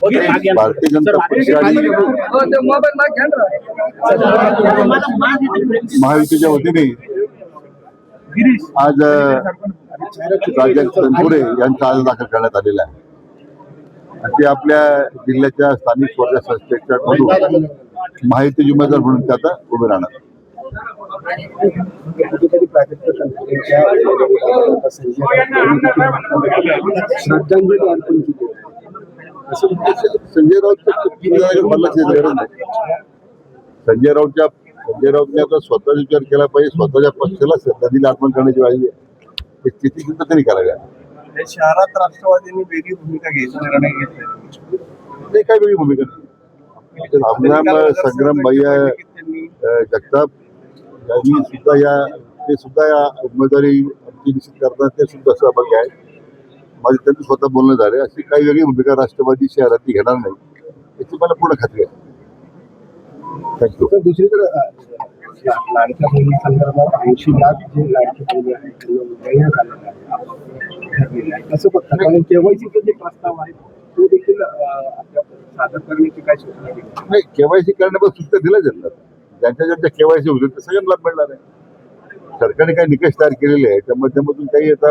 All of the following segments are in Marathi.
भारतीय जनता पक्षाने महायुतीच्या वतीने आज राजन तनपुरे यांचा अर्ज दाखल करण्यात आलेला आहे. ते आपल्या जिल्ह्याच्या स्थानिक स्वराज्य संस्थेच्या मधून महायुती उमेदवार म्हणून ते आता उभे राहणार. संजय राऊतने आता स्वतःचा विचार केला पाहिजे. स्वतःच्या पक्षाला श्रद्धांजली अर्पण करण्याची वेळ आहे स्थिती सुद्धा त्यांनी कराव्या. शहरात राष्ट्रवादींनी वेगळी भूमिका घ्यायचा निर्णय घेतला. ते काय वेगळी भूमिका संग्राम भैया जगताप यांनी सुद्धा या उमेदवारी आमची निश्चित करतात. ते सुद्धा सहभागी आहेत. माझे त्यांचं स्वतः बोलणं झाले. अशी काही वेगळी भूमिका राष्ट्रवादी शहरातली घेणार नाही याची मला पूर्ण खात्री आहे. थँक्यू. दुसरीकडे लाडक्या बहिणीसंदर्भात 80 लाख जे लाडकी बहिणी आहेत देण्यात आलेलं आहे कसं बघता? कारण केवायसीचा जे प्रस्ताव आहे तो देखील सादर करण्याची काय सूचना दिली नाही. केवायसी करण्यापासून सूचना दिल्या जातात. ज्यांच्या केवायसी होते ते सगळ्यांना लाभ मिळणार आहे. सरकारने काही निकष तयार केलेले आहे त्या माध्यमातून काही आता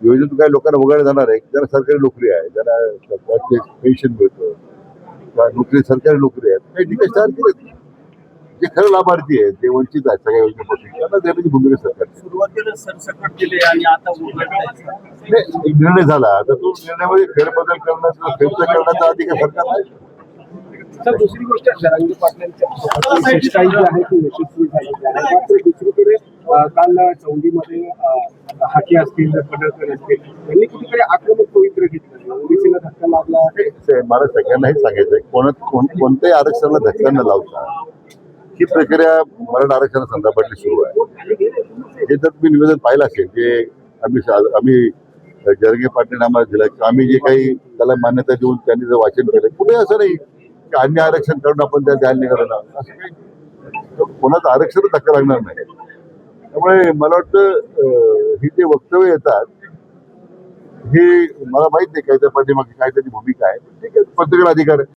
योजनेतून काही लोकांना वगळलं जाणार आहे. ज्यांना सरकारी नोकरी आहे, ज्यांना सरकारचे पेन्शन मिळतं, नोकरी सरकारी नोकरी आहे, काही निकष तयार केले. जे खरं लाभार्थी आहेत ते वंचित आहेत सगळ्या योजनेपासून त्यांना देण्याची भूमिका सरकार. सुरुवातीला सरसकट केले आणि आता एक निर्णय झाला. आता तो निर्णयामध्ये फेरबदल करण्याचा फेरबदल अधिकार सरकार आहे. सर दुसरी गोष्ट जरांगे पाटलांच्या शिष्टाई जी आहे ती यशस्वी झालेली आहे. मात्र दुसरीकडे काल चौंडीमध्ये हाके असतील पडळकर असतील यांनी कुठेतरी आक्रमक पवित्र घेतलं. ओबीसीला धक्का लागला. मला सगळ्यांना हे सांगायचंय कोणत्याही आरक्षणाला धक्का न लावता ही प्रक्रिया मराठा आरक्षणा संदर्भातली सुरू आहे. हे जर तुम्ही निवेदन पाहिलं असेल जे आम्ही जरंगे पाटील आम्हाला दिलं किंवा आम्ही जे काही त्याला मान्यता देऊन त्यांनी जर वाचन केलं कुठे असं नाही की अन्य आरक्षण करून आपण त्या द्यायला निघालो. असं काही कोणाचं आरक्षण धक्का लागणार नाही. त्यामुळे मला वाटतं ही जे वक्तव्य येतात हे मला माहित नाही काय त्या पाठीमागे काय त्याची भूमिका आहे. ठीक आहे, प्रत्येकाला अधिकार आहे.